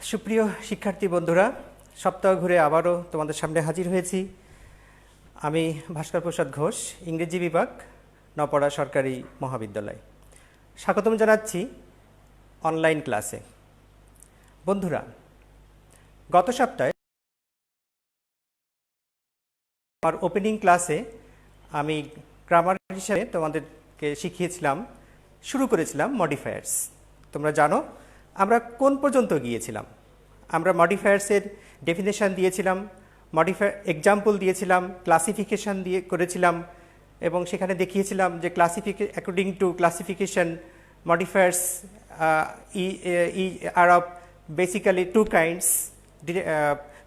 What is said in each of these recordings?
সুপ্রিয় শিক্ষার্থী বন্ধুরা, সপ্তাহ ঘুরে আবারও তোমাদের সামনে হাজির হয়েছি। আমি ভাস্কর প্রসাদ ঘোষ, ইংরেজি বিভাগ, নওপাড়া সরকারি মহাবিদ্যালয়। স্বাগতম জানাচ্ছি অনলাইন ক্লাসে। বন্ধুরা, গত সপ্তাহে আমার ওপেনিং ক্লাসে আমি গ্রামার হিসেবে তোমাদেরকে শিখিয়েছিলাম, শুরু করেছিলাম মডিফায়ার্স। তোমরা জানো আমরা কোন পর্যন্ত গিয়েছিলাম। আমরা মডিফায়ার্সের ডেফিনেশন দিয়েছিলাম, এক্সাম্পল দিয়েছিলাম, ক্লাসিফিকেশন করেছিলাম এবং সেখানে দেখিয়েছিলাম যে according to classification modifiers are of basically two kinds,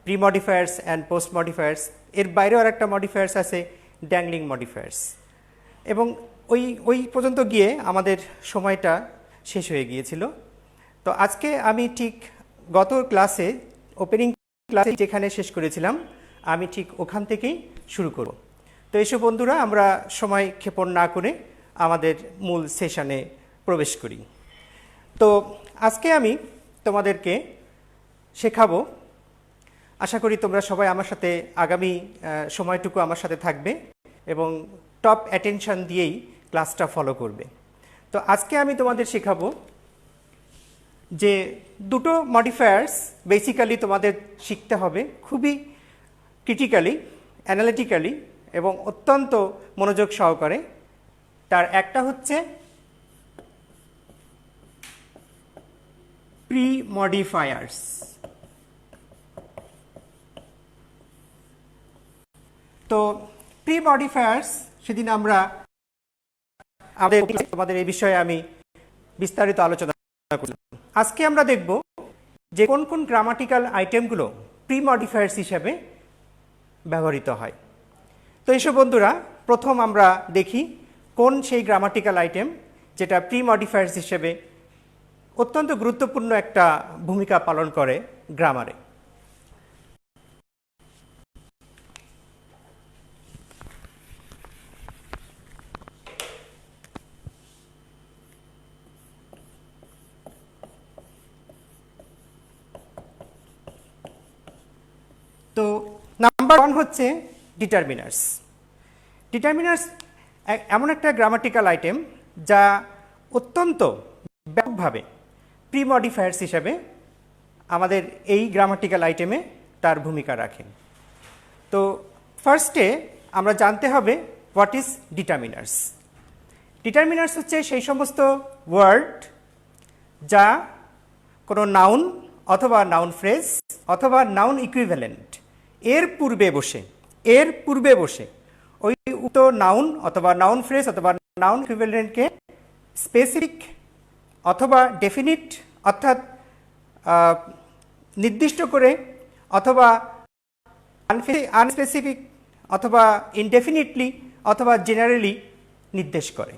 pre modifiers and post modifiers. এর বাইরেও আর একটা মডিফায়ার্স আছে, ড্যাংলিং মডিফায়ার্স। এবং ওই পর্যন্ত গিয়ে আমাদের সময়টা শেষ হয়ে গিয়েছিল। তো আজকে আমি ঠিক গত ক্লাসে, ওপেনিং ক্লাসে যেখানে শেষ করেছিলাম, আমি ঠিক ওখান থেকেই শুরু করব। তো এসব বন্ধুরা, আমরা সময় ক্ষেপণ না করে আমাদের মূল সেশনে প্রবেশ করি। তো আজকে আমি তোমাদেরকে শেখাবো, আশা করি তোমরা সবাই আমার সাথে আগামী সময়টুকু আমার সাথে থাকবে এবং টপ অ্যাটেনশন দিয়েই ক্লাসটা ফলো করবে। তো আজকে আমি তোমাদের শেখাবো যে দুটো মডিফায়ার্স বেসিক্যালি তোমাদের শিখতে হবে খুবই ক্রিটিক্যালি, অ্যানালিটিক্যালি এবং অত্যন্ত মনোযোগ সহকারে। তার একটা হচ্ছে প্রি মডিফায়ার্স। তো প্রি মডিফায়ার্স সেদিন তোমাদের এই বিষয়ে আমি বিস্তারিত আলোচনা করলাম। আজকে আমরা দেখব যে কোন কোন গ্রামাটিক্যাল আইটেমগুলো প্রি মডিফায়ার্স হিসেবে ব্যবহৃত হয়। তো এইসব বন্ধুরা, প্রথম আমরা দেখি কোন সেই গ্রামাটিক্যাল আইটেম যেটা প্রি মডিফায়ার্স হিসেবে অত্যন্ত গুরুত্বপূর্ণ একটা ভূমিকা পালন করে গ্রামারে। তো নাম্বার 1 হচ্ছে ডিটারমিনার্স। ডিটারমিনার্স এমন একটা গ্রামাটিক্যাল আইটেম যা অত্যন্ত ব্যাপকভাবে প্রি মডিফায়ার্স হিসাবে আমাদের এই গ্রামাটিক্যাল আইটেমে তার ভূমিকা রাখে। তো ফার্স্টে আমরা জানতে হবে হোয়াট ইজ ডিটারমিনার্স। ডিটারমিনার্স হচ্ছে সেই সমস্ত ওয়ার্ড যা কোনো নাউন অথবা নাউন ফ্রেজ অথবা নাউন ইকুইভ্যালেন্ট এর পূর্বে বসে ওই উক্ত নাউন অথবা নাউন ফ্রেজ অথবা নাউন ইকুইভ্যালেন্টকে স্পেসিফিক অথবা ডেফিনিট অর্থাৎ নির্দিষ্ট করে অথবা আনস্পেসিফিক অথবা ইনডেফিনিটলি অথবা জেনারেলি নির্দেশ করে।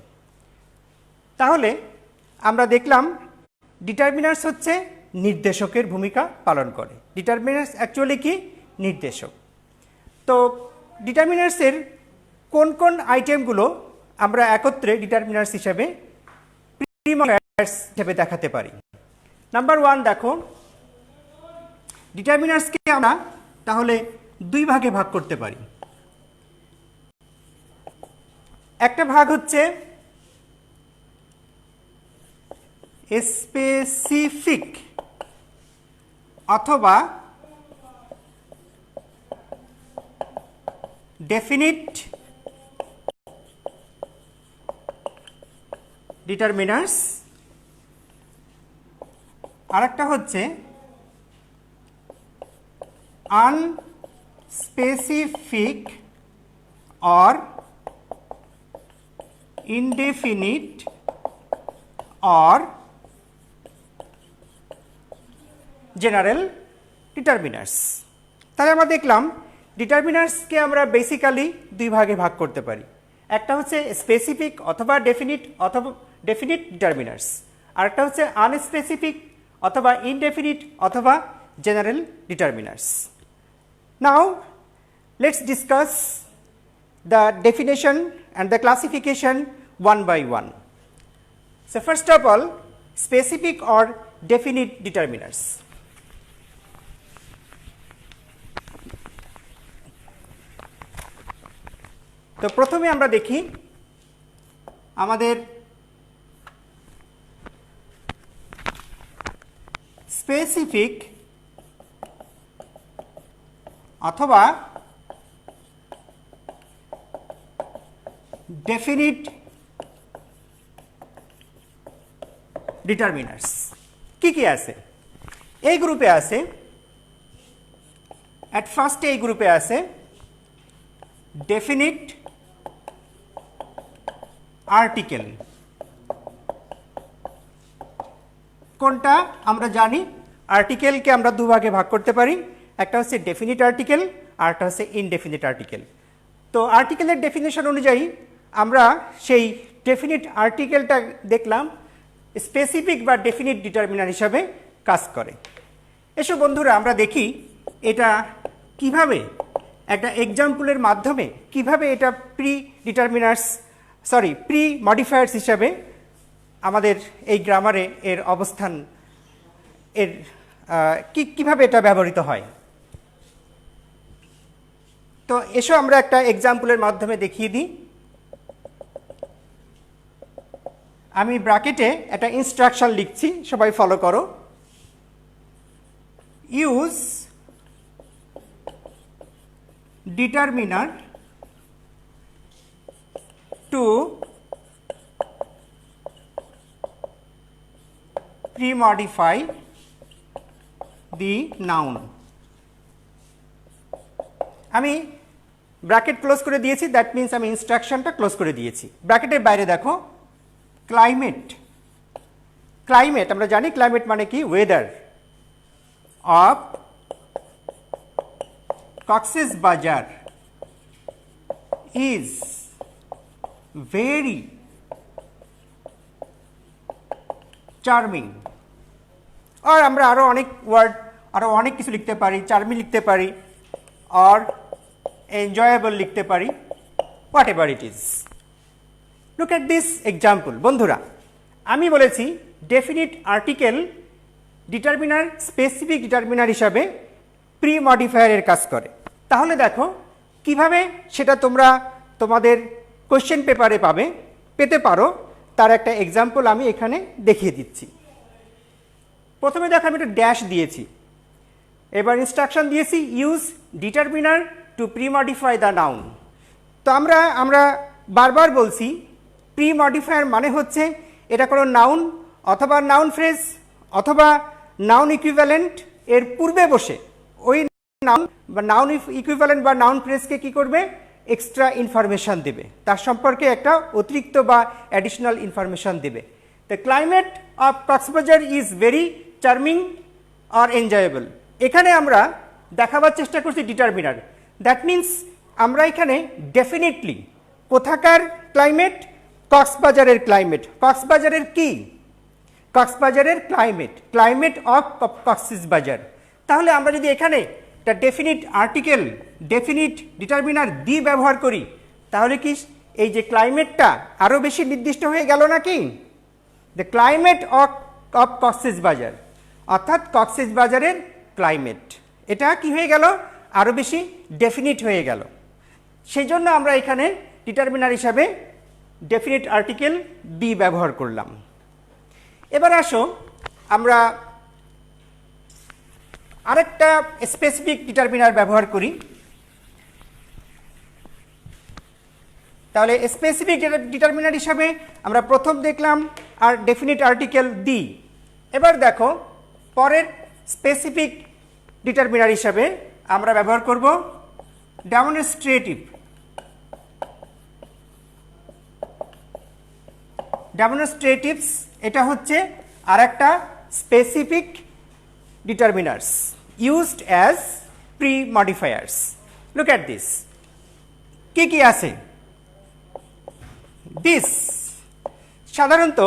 তাহলে আমরা দেখলাম ডিটারমিনার্স হচ্ছে নির্দেশকের ভূমিকা পালন করে। ডিটারমিনার্স অ্যাকচুয়ালি কি? নির্দেশক। তো ডিটারমিনার্সের কোন কোন আইটেমগুলো আমরা একত্রে ডিটারমিনার্স হিসেবে প্রি মডিফায়ার্স হিসেবে দেখাতে পারি। নাম্বার 1 দেখো, ডিটারমিনার্সকে আমরা তাহলে দুই ভাগে ভাগ করতে পারি। একটা ভাগ হচ্ছে স্পেসিফিক অথবা ডেফিনিট ডিটারমিনার্স, আরেকটা হচ্ছে unspecific or indefinite or general determiners. তাহলে আমরা দেখলাম ডিটারমিনার্সকে আমরা বেসিক্যালি দুই ভাগে ভাগ করতে পারি। একটা হচ্ছে স্পেসিফিক অথবা ডেফিনিট ডিটারমিনার্স, আরেকটা হচ্ছে আনস্পেসিফিক অথবা ইনডেফিনিট অথবা general determiners. Now let's discuss the definition and the classification one by one. So first of all, specific or definite determiners. তো প্রথমে আমরা দেখি আমাদের স্পেসিফিক অথবা ডেফিনিট ডিটারমিনার্স কি আছে এই গ্রুপে আছে at first এই গ্রুপে আছে ডেফিনিট আর্টিকেল কোনটা আমরা জানি আর্টিকেলকে আমরা দুভাগে ভাগ করতে পারি একটা হচ্ছে ডেফিনিট আর্টিকেল আর একটা হচ্ছে ইনডেফিনিট আর্টিকেল তো আর্টিকেলের ডেফিনেশন অনুযায়ী আমরা সেই ডেফিনিট আর্টিকেলটা দেখলাম স্পেসিফিক বা ডেফিনিট ডিটারমিনার হিসাবে কাজ করে এসব বন্ধুরা আমরা দেখি এটা কিভাবে একটা এক্সাম্পলের মাধ্যমে কিভাবে এটা প্রি মডিফায়ার্স হিসাবে আমাদের এই গ্রামারে এর অবস্থান এর কিভাবে এটা ব্যবহৃত হয় তো এসো আমরা একটা এক্সাম্পলের মাধ্যমে দেখিয়ে দিই আমি ব্র্যাকেটে একটা ইনস্ট্রাকশন লিখছি সবাই ফলো করো use determiner to pre-modify the noun আমি ব্র্যাকেট ক্লোজ করে দিয়েছি দ্যাট মিন্স আমি ইনস্ট্রাকশনটা ক্লোজ করে দিয়েছি ব্র্যাকেটের বাইরে দেখো ক্লাইমেট আমরা জানি ক্লাইমেট মানে কি ওয়েদার অফ কক্সেস বাজার ইজ ভেরি চার্মিং আর আমরা আরো অনেক ওয়ার্ড আরো অনেক কিছু লিখতে পারি চার্মিং লিখতে পারি আর এনজয়েবল লিখতে পারি what ever it is look at this example বন্ধুরা আমি বলেছি definite article determiner specific determiner হিসাবে প্রি মডিফায়ারের কাজ করে তাহলে দেখো কিভাবে সেটা তোমরা তোমাদের কোশ্চেন পেপারে পেতে পারো তার একটা এক্সাম্পল আমি এখানে দেখিয়ে দিচ্ছি প্রথমে দেখো আমি একটা ড্যাশ দিয়েছি এবার ইনস্ট্রাকশন দিয়েছি use determiner two pre modify the noun তো আমরা বারবার বলছি প্রি মডিফায়ার মানে হচ্ছে এটা কোনো নাউন অথবা নাউন ফ্রেজ অথবা নাউন ইকুইভ্যালেন্ট এর পূর্বে বসে ওই নাউন বা নাউন ইকুইভ্যালেন্ট বা নাউন ফ্রেজকে কি করবে এক্সট্রা ইনফরমেশন দেবে তার সম্পর্কে একটা অতিরিক্ত বা অ্যাডিশনাল ইনফরমেশন দেবে the climate of Cox's Bazar is very charming আর এনজয়েবল এখানে আমরা দেখাবার চেষ্টা করছি ডিটারমিনার দ্যাট মিন্স আমরা এখানে ডেফিনেটলি কোথাকার ক্লাইমেট কক্সবাজারের ক্লাইমেট কক্সবাজারের কি কক্সবাজারের ক্লাইমেট অফ কক্সবাজার তাহলে আমরা যদি এখানে একটা ডেফিনিট আর্টিকেল ডেফিনিট ডিটারমিনার দি ব্যবহার করি তাহলে কি এই যে ক্লাইমেটটা আরো বেশি নির্দিষ্ট হয়ে গেল নাকি দ্য ক্লাইমেট অফ কক্সবাজার অর্থাৎ কক্সবাজারের ক্লাইমেট এটা কি হয়ে গেল আরো বেশি ডেফিনিট হয়ে গেল সেই জন্য আমরা এখানে ডিটারমিনার হিসাবে ডেফিনিট আর্টিকেল দি ব্যবহার করলাম এবার আসো আমরা আরেকটা স্পেসিফিক ডিটারমিনার ব্যবহার করি তাহলে স্পেসিফিক ডিটারমিনার হিসাবে আমরা প্রথম দেখলাম আর ডেফিনিট আর্টিকেল দি এবার দেখো পরের স্পেসিফিক ডিটারমিনার হিসাবে আমরা ব্যবহার করব ডেমনস্ট্রেটিভস এটা হচ্ছে আরেকটা specific determiners used as pre-modifiers. Look at this. কি আছে? This সাধারণত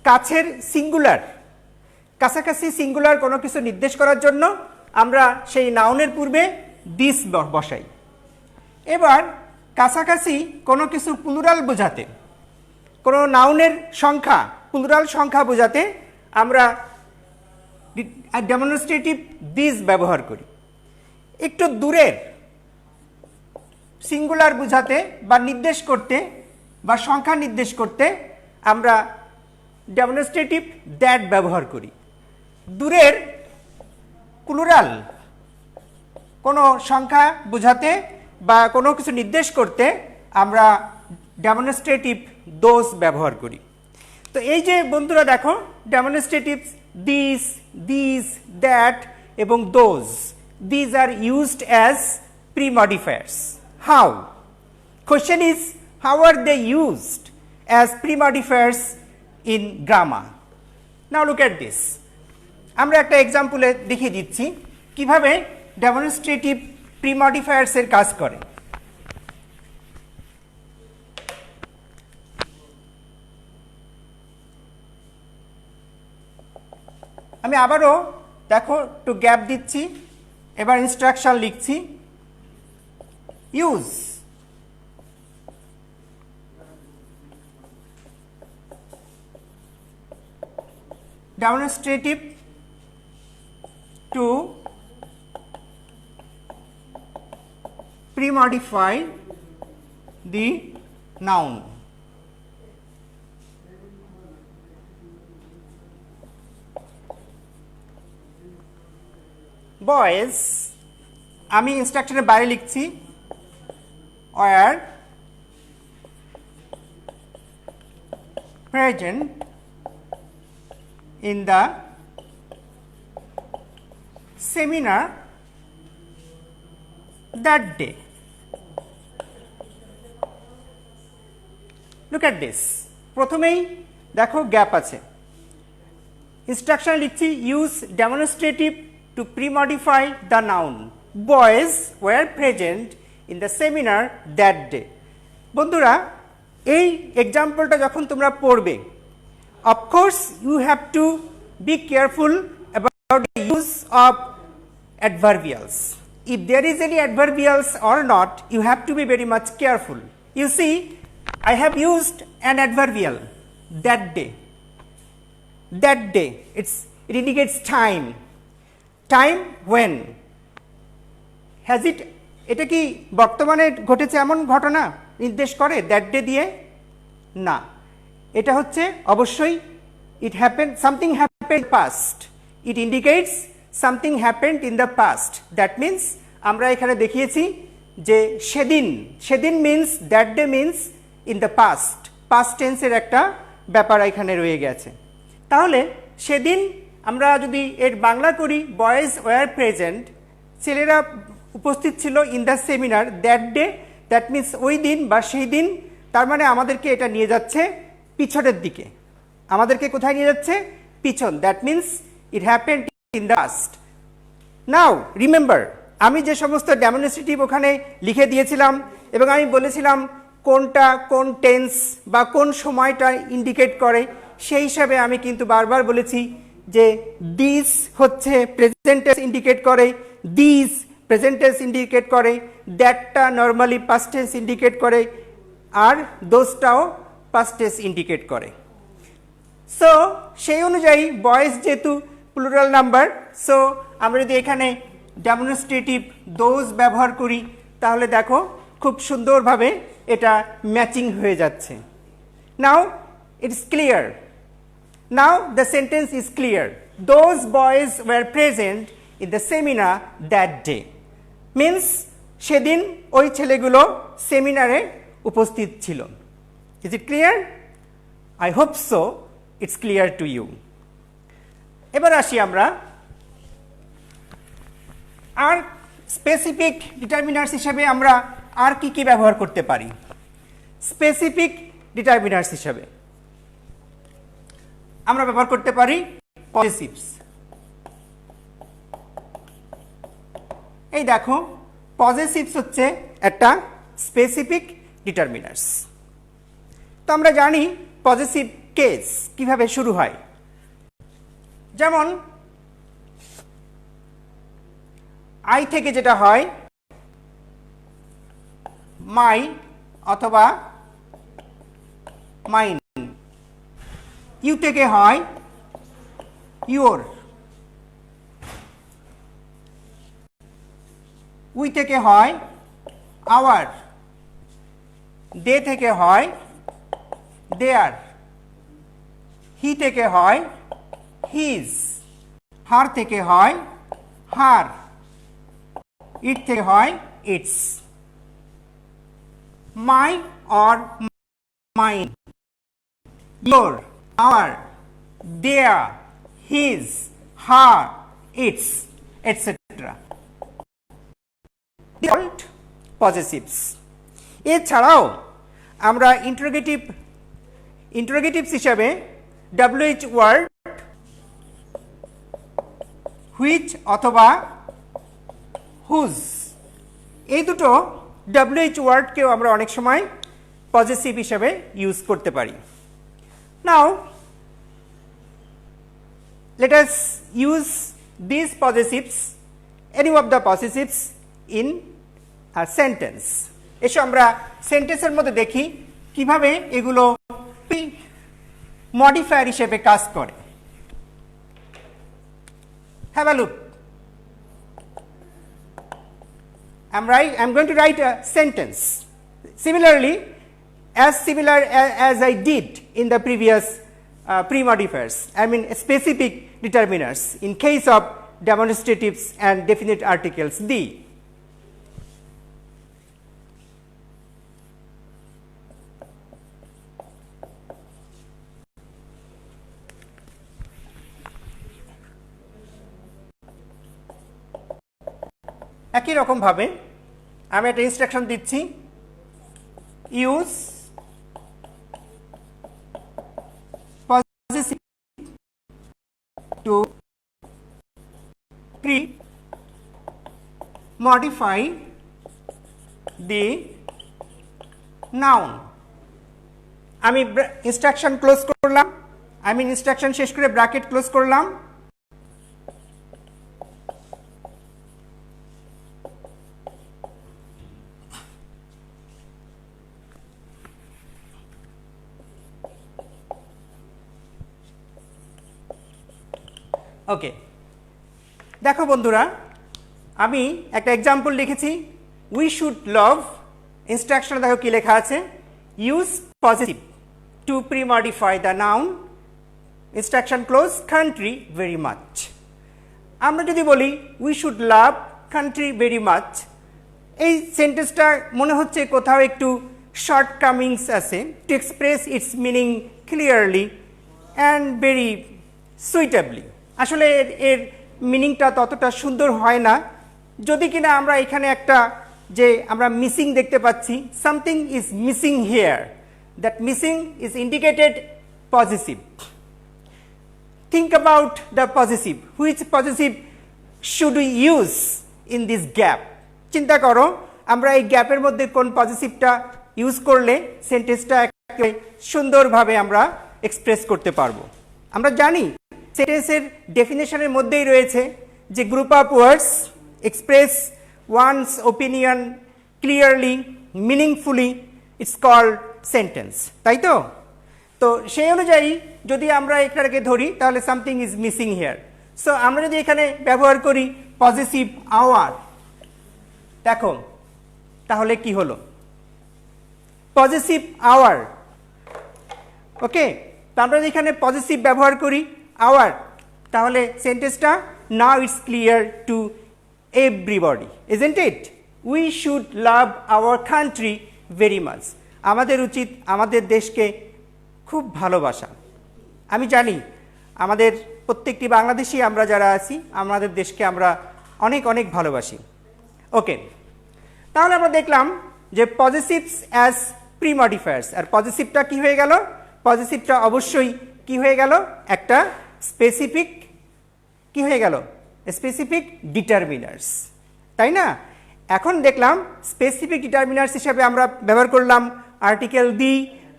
কাছের সিঙ্গুলার কাছাকাছি সিঙ্গুলার কোনো কিছু নির্দেশ করার জন্য আমরা সেই নাউনের পূর্বে দিস বসাই এবার কাছাকাছি কোনো কিছু প্লুরাল বোঝাতে কোনো নাউনের সংখ্যা প্লুরাল সংখ্যা বোঝাতে আমরা ডেমনস্ট্রেটিভ দিস ব্যবহার করি একটু দূরের সিঙ্গুলার বোঝাতে বা নির্দেশ করতে বা সংখ্যা নির্দেশ করতে আমরা ডেমনস্ট্রেটিভ দ্যাট ব্যবহার করি। দূরের প্লুরাল কোনো সংখ্যা বোঝাতে বা কোনো কিছু নির্দেশ করতে আমরা ডেমনস্ট্রেটিভ দোজ ব্যবহার করি। তো এই যে বন্ধুরা দেখো ডেমনস্ট্রেটিভ দিস, দিস, দ্যাট এবং those, these are used as pre-modifiers. How? Question is, how are they used as pre-modifiers in grammar? Now look at this. আমরা একটা এক্সাম্পলে দেখিয়ে দিচ্ছি কিভাবে ডেমনস্ট্রেটিভ প্রি-মডিফায়ার্স এর কাজ করে। আমি আবারও দেখো একটু গ্যাপ দিচ্ছি, এবার ইনস্ট্রাকশন লিখছি। Use demonstrative to pre-modify the noun. Boys, আমি ইনস্ট্রাকশনের বাইরে লিখছি were present in the seminar that day. Look at this. প্রথমেই দেখো গ্যাপ আছে, ইনস্ট্রাকশন লিখছি use demonstrative to pre-modify the noun boys were present in the seminar that day. বন্ধুরা এই এক্সাম্পলটা যখন তোমরা পড়বে, of course you have to be careful about the use of adverbials. If there is any adverbials or not, you have to be very much careful. You see, I have used an adverbial, that day. That day, it indicates time. Time when? Has it, এটা কি বর্তমানে ঘটেছে এমন ঘটনা নির্দেশ করে that day দিয়ে? না, এটা হচ্ছে অবশ্যই it happened, something happened past. It indicates something happened in the past. That means আমরা এখানে দেখিয়েছি যে সেদিন, সেদিন means that day means in the past, past টেন্সের একটা ব্যাপার এখানে রয়ে গেছে। তাহলে সেদিন আমরা যদি এর বাংলা করি বয়েজ ওয়ার প্রেজেন্ট, ছেলেরা উপস্থিত ছিল in the seminar that day, that means ওই দিন বা সেই দিন, তার মানে আমাদেরকে এটা নিয়ে যাচ্ছে পিছনের দিকে, আমাদেরকে কোথায় নিয়ে যাচ্ছে? পিছন। That means it happened in the past. Now remember, আমি যে সমস্ত ডেমনস্ট্রেটিভ ওখানে লিখে দিয়েছিলাম এবং আমি বলেছিলাম কোনটা কোন টেন্স বা কোন সময়টা ইন্ডিকেট করে, সেই হিসাবে আমি কিন্তু বারবার বলেছি যে দিস হচ্ছে প্রেজেন্ট টেন্স ইন্ডিকেট করে, দিস প্রেজেন্ট টেন্স ইন্ডিকেট করে, দ্যাটটা নর্মালি পাস্ট টেন্স ইন্ডিকেট করে, আর দোজটাও পাস্ট টেন্স ইন্ডিকেট করে। সো সেই অনুযায়ী বয়েজ যেহেতু প্লুরাল নাম্বার, সো আমরা যদি এখানে ডেমনস্ট্রেটিভ দোজ ব্যবহার করি তাহলে দেখো খুব সুন্দরভাবে এটা ম্যাচিং হয়ে যাচ্ছে। Now it's clear, now the sentence is clear. Those boys were present in the seminar that day means সেদিন ওই ছেলেগুলো সেমিনারে উপস্থিত ছিল। Is it clear? I hope so it's clear to you. এবার আসি আমরা আর স্পেসিফিক ডিটারমিনার্স হিসেবে আমরা আর কি কি ব্যবহার করতে পারি। স্পেসিফিক ডিটারমিনার্স হিসেবে আমরা ব্যবহার করতে পারি পজেসিভস। এই দেখো পজেসিভস হচ্ছে একটা স্পেসিফিক ডিটারমিনার্স। তো আমরা জানি পজেসিভ কেস কিভাবে শুরু হয়। যেমন আই থেকে যেটা হয় মাই অথবা মাইন, ইউ থেকে হয় ইউর, উই থেকে হয় আওয়ার, দে থেকে হয় দেয়ার, হি থেকে হয় হিজ, হার থেকে হয় হার, ইট থেকে হয় it's. My or mine, your, our, their, his, her, its, etc. Default possessives. এছাড়াও আমরা ইন্টারোগেটিভস হিসাবে WH ওয়ার্ড, which অথবা whose, এই দুটো WH ওয়ার্ডকেও আমরা অনেক সময় পজেসিভ হিসাবে ইউজ করতে পারি। Now, let us use these possessives, any of the possessives in a sentence. এসো আমরা সেন্টেন্সের মধ্যে দেখি কিভাবে এগুলো মডিফায়ার হিসেবে কাজ করে। Have a look. I'm going to write a sentence. Similarly, as similar as I did in the previous pre-modifiers, I mean specific determiners in case of demonstratives and definite articles the. একই রকম ভাবে আমি একটা instruction দিচ্ছি, use possessive to pre-modify the noun. আমি instruction close করলাম, আমি instruction শেষ করে ব্র্যাকেট ক্লোজ করলাম। ওকে, দেখো বন্ধুরা, আমি একটা এক্সাম্পল লিখেছি, উই শুড লাভ। ইনস্ট্রাকশনে দেখো কি লেখা আছে, use positive to premodify the noun, instruction clause, country very much. আমরা যদি বলি we should love country very much, এই সেন্টেন্সটা মনে হচ্ছে কোথাও একটু শর্ট কামিংস আছে, to express its meaning clearly and very suitably. আসলে এর মিনিংটা ততটা সুন্দর হয় না, যদি কিনা আমরা এখানে একটা যে আমরা মিসিং দেখতে পাচ্ছি, something is missing here, that missing is indicated positive. Think about the positive, which positive should we use in this gap. চিন্তা করো আমরা এই গ্যাপের মধ্যে কোন পজিটিভটা ইউজ করলে সেন্টেন্সটা সুন্দরভাবে আমরা এক্সপ্রেস করতে পারবো। আমরা জানি সেন্টেন্সের ডেফিনেশনের মধ্যেই রয়েছে যে group of words express one's opinion clearly meaningfully, it's called sentence, তাই তো? তো সেই অনুযায়ী যদি আমরা এটাকে ধরি তাহলে something is missing here. So আমরা যদি এখানে ব্যবহার করি পজিটিভ আওয়ার, দেখো তাহলে কি হলো, পজিটিভ আওয়ার। ওকে, তো আমরা যদি এখানে পজিটিভ ব্যবহার করি আওয়ার, তাহলে সেন্টেন্সটা নাও it's clear to everybody, isn't it? We should love our country very much. আমাদের উচিত আমাদের দেশকে খুব ভালোবাসা। আমি জানি আমাদের প্রত্যেকটি বাংলাদেশি আমরা যারা আছি আমাদের দেশকে আমরা অনেক অনেক ভালোবাসি। ওকে, তাহলে আমরা দেখলাম যে পজিটিভস অ্যাজ প্রিমডিফায়ার্স, আর পজিটিভটা কি হয়ে গেল? পজিটিভটা অবশ্যই কি হয়ে গেল? একটা স্পেসিফিক কি হয়ে গেল? স্পেসিফিক ডিটারমিনার্স, তাই না? এখন দেখলাম স্পেসিফিক ডিটারমিনার্স হিসাবে আমরা ব্যবহার করলাম আর্টিকেল দি,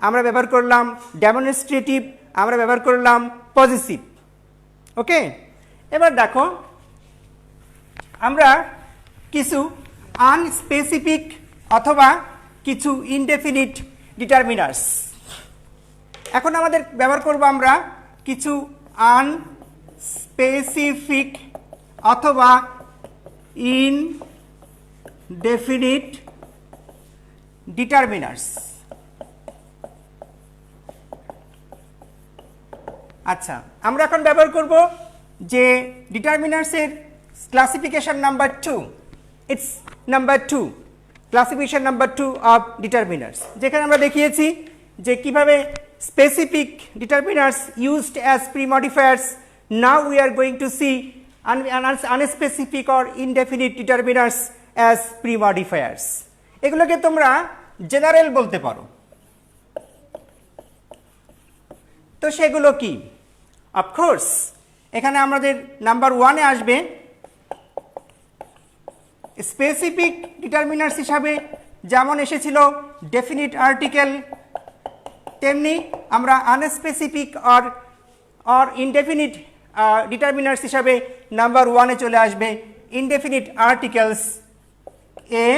আমরা ব্যবহার করলাম ডেমনস্ট্রেটিভ, আমরা ব্যবহার করলাম পজিটিভ। ওকে, এবার দেখো আমরা কিছু আনস্পেসিফিক অথবা কিছু ইনডেফিনিট ডিটারমিনার্স, এখন আমাদের ব্যবহার করব আমরা কিছু আনস্পেসিফিক অথবা ইনডেফিনিট ডিটারমিনার্স। আচ্ছা, আমরা এখন ব্যবহার করব যে ডিটারমিনার্সের classification number 2, it's number 2, classification number 2 of determiners, যেখানে আমরা দেখিয়েছি যে কিভাবে specific determiners used as premodifiers. Now we are going to see unspecific or indefinite determiners as premodifiers. এগুলোকে তোমরা জেনারেল বলতে পারো. তো সেগুলো কি? অফকোর্স এখানে আমাদের নাম্বার 1-এ আসবে স্পেসিফিক ডিটারমিনার্স হিসাবে যেমন এসেছিল ডেফিনিট আর্টিকেল, তেমনি আমরা আনস্পেসিফিক অর ইনডেফিনিট ডিটারমিনার্স হিসাবে নাম্বার 1-এ চলে আসবে indefinite articles a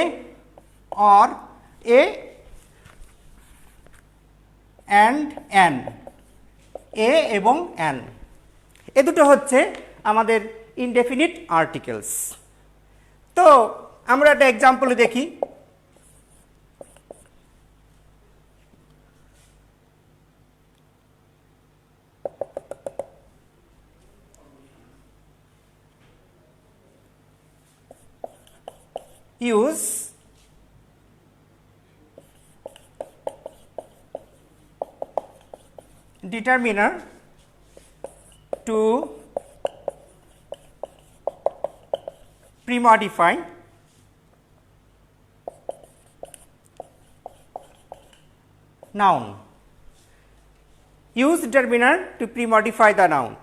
or a and an, a এবং অ্যান, এ দুটো হচ্ছে আমাদের ইনডেফিনিট আর্টিকেলস. তো আমরা একটা এক্সাম্পলে দেখি. use determiner to pre-modify noun. Use determiner to pre-modify the noun.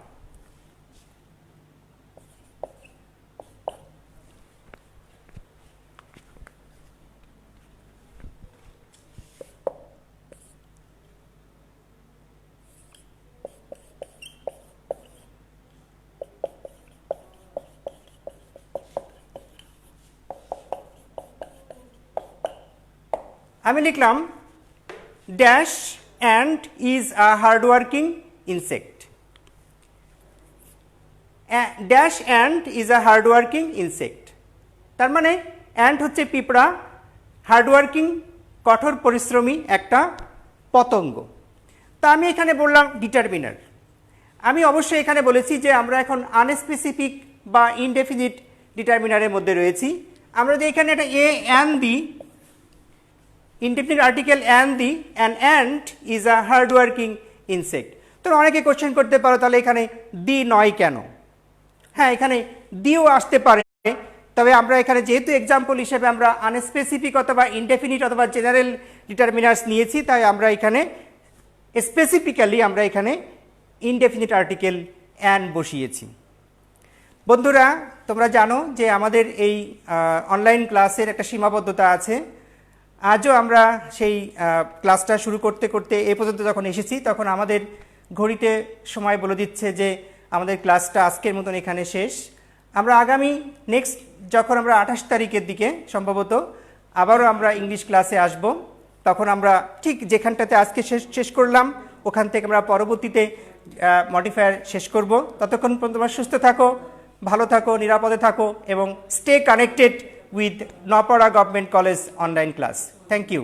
আমি লিখলাম dash ant is a hardworking insect. Dash ant is a hardworking insect, তার মানে অ্যান্ট হচ্ছে পিঁপড়া, হার্ডওয়ার্কিং কঠোর পরিশ্রমী একটা পতঙ্গ. তা আমি এখানে বললাম ডিটারমিনার. আমি অবশ্যই এখানে বলেছি যে আমরা এখন আনস্পেসিফিক বা ইনডেফিনিট ডিটারমিনারের মধ্যে রয়েছি. আমরা যদি এখানে একটা এ অ্যান দিই, indefinite article and the an ant is a hard working insect. তো অনেকে কোশ্চেন করতে পারো তাহলে এখানে দি নয় কেন? হ্যাঁ, এখানে দিও আসতে পারে, তবে আমরা এখানে যেহেতু এক্সাম্পল হিসেবে আমরা আনস্পেসিফিক অথবা ইনডেফিনিট অথবা জেনারেল ডিটারমিনার্স নিয়েছি, তাই আমরা এখানে স্পেসিফিক্যালি আমরা এখানে ইনডেফিনিট আর্টিকেল অ্যান বসিয়েছি. বন্ধুরা, তোমরা জানো যে আমাদের এই অনলাইন ক্লাসের একটা সীমাবদ্ধতা আছে. আজও আমরা সেই ক্লাসটা শুরু করতে করতে এ পর্যন্ত যখন এসেছি, তখন আমাদের ঘড়িতে সময় বলে দিচ্ছে যে আমাদের ক্লাসটা আজকের মতন এখানে শেষ. আমরা আগামী নেক্সট যখন আমরা 28 তারিখের দিকে সম্ভবত আবারও আমরা ইংলিশ ক্লাসে আসব. তখন আমরা ঠিক যেখানটাতে আজকে শেষ করলাম ওখান থেকে আমরা পরবর্তীতে মডিফায়ার শেষ করব. ততক্ষণ পর্যন্ত তোমরা সুস্থ থাকো, ভালো থাকো, নিরাপদে থাকো এবং stay connected with Nopara Government College online class. Thank you.